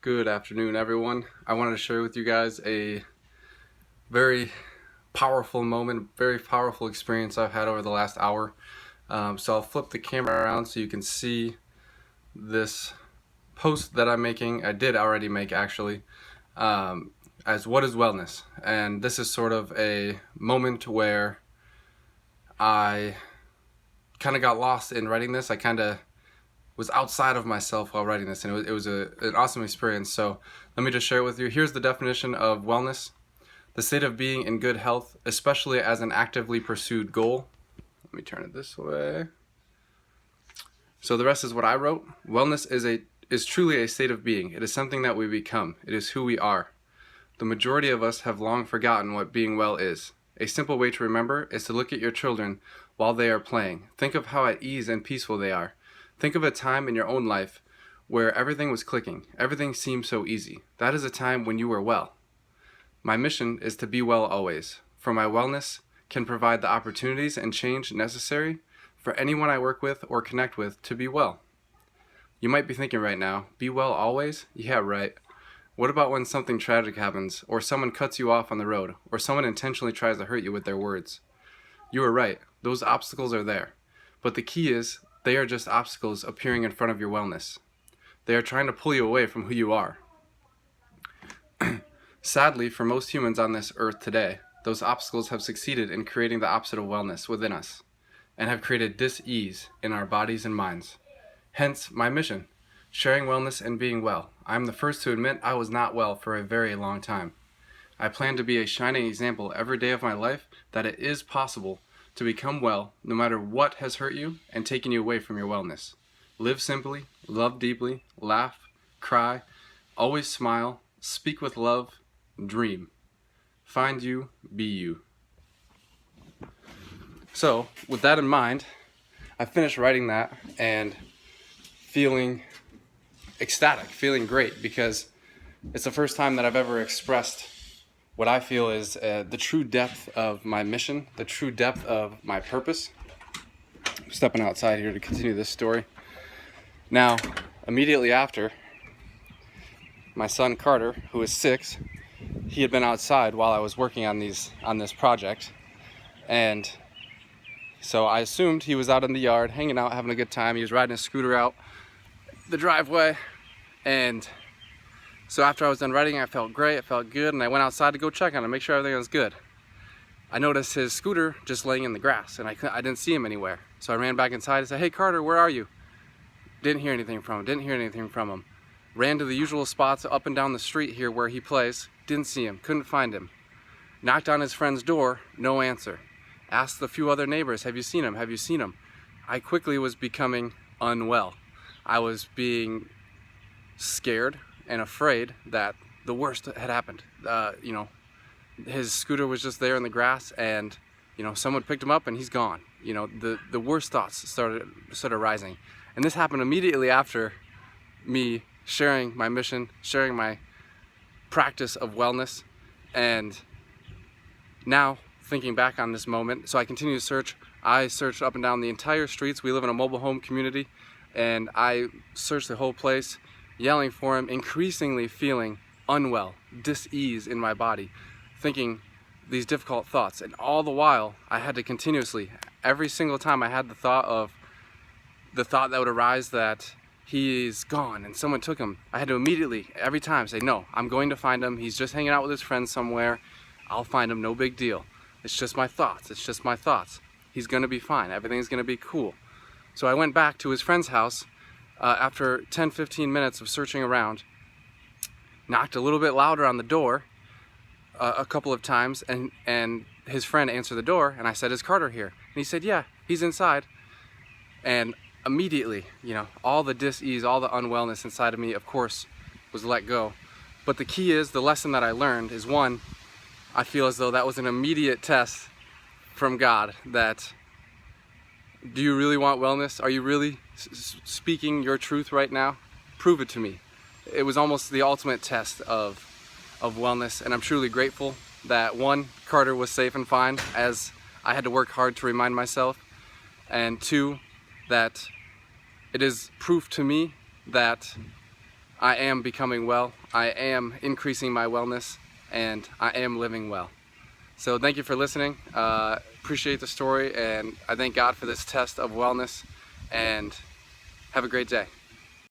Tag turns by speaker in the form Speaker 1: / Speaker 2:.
Speaker 1: Good afternoon, everyone. I wanted to share with you guys a very powerful moment, very powerful experience I've had over the last hour. So I'll flip the camera around so you can see this post that I'm making. I did already make actually, as what is wellness? And this is sort of a moment where I kind of got lost in writing this. I kind of was outside of myself while writing this, and it was an awesome experience. So let me just share it with you. Here's the definition of wellness: the state of being in good health, especially as an actively pursued goal. Let me turn it this way. So the rest is what I wrote. Wellness is truly a state of being. It is something that we become. It is who we are. The majority of us have long forgotten what being well is. A simple way to remember is to look at your children while they are playing. Think of how at ease and peaceful they are. Think of a time in your own life where everything was clicking. Everything seemed so easy. That is a time when you were well. My mission is to be well always, for my wellness can provide the opportunities and change necessary for anyone I work with or connect with to be well. You might be thinking right now, be well always? Yeah, right. What about when something tragic happens, or someone cuts you off on the road, or someone intentionally tries to hurt you with their words? You are right, those obstacles are there. But the key is, they are just obstacles appearing in front of your wellness. They are trying to pull you away from who you are. Sadly, for most humans on this earth today, those obstacles have succeeded in creating the opposite of wellness within us, and have created dis-ease in our bodies and minds. Hence, my mission, sharing wellness and being well. I am the first to admit I was not well for a very long time. I plan to be a shining example every day of my life that it is possible to become well no matter what has hurt you and taken you away from your wellness. Live simply, love deeply, laugh, cry, always smile, speak with love, dream. Find you, be you. So, with that in mind, I finished writing that and feeling ecstatic, feeling great, because it's the first time that I've ever expressed what I feel is the true depth of my mission, the true depth of my purpose. I'm stepping outside here to continue this story. Now, immediately after, my son Carter, who is 6, he had been outside while I was working on this project, and so I assumed he was out in the yard, hanging out, having a good time. He was riding his scooter out the driveway, and so after I was done writing, I felt great, it felt good, and I went outside to go check on him, make sure everything was good. I noticed his scooter just laying in the grass, and I didn't see him anywhere. So I ran back inside and said, "Hey Carter, where are you?" Didn't hear anything from him. Ran to the usual spots up and down the street here where he plays, didn't see him, couldn't find him. Knocked on his friend's door, no answer. Asked a few other neighbors, "Have you seen him? Have you seen him?" I quickly was becoming unwell. I was being scared and afraid that the worst had happened. His scooter was just there in the grass, and someone picked him up and he's gone. The worst thoughts started rising, and this happened immediately after me sharing my mission, sharing my practice of wellness. And now thinking back on this moment, so I continue to search. I searched up and down the entire streets. We live in a mobile home community, and I searched the whole place, yelling for him, increasingly feeling unwell, dis-ease in my body, thinking these difficult thoughts. And all the while, I had to continuously, every single time I had the thought that would arise that he's gone and someone took him, I had to immediately, every time, say, "No, I'm going to find him. He's just hanging out with his friends somewhere. I'll find him, no big deal. It's just my thoughts. It's just my thoughts. He's gonna be fine. Everything's gonna be cool." So I went back to his friend's house after 10-15 minutes of searching around, knocked a little bit louder on the door a couple of times, and his friend answered the door, and I said, "Is Carter here?" And he said, "Yeah, he's inside." And immediately, all the dis-ease, all the unwellness inside of me, of course, was let go. But the key is, the lesson that I learned is, one, I feel as though that was an immediate test from God that, do you really want wellness? Are you really speaking your truth right now? Prove it to me. It was almost the ultimate test of wellness, and I'm truly grateful that, one, Carter was safe and fine, as I had to work hard to remind myself, and two, that it is proof to me that I am becoming well, I am increasing my wellness, and I am living well. So thank you for listening. Appreciate the story, and I thank God for this test of wellness, and have a great day.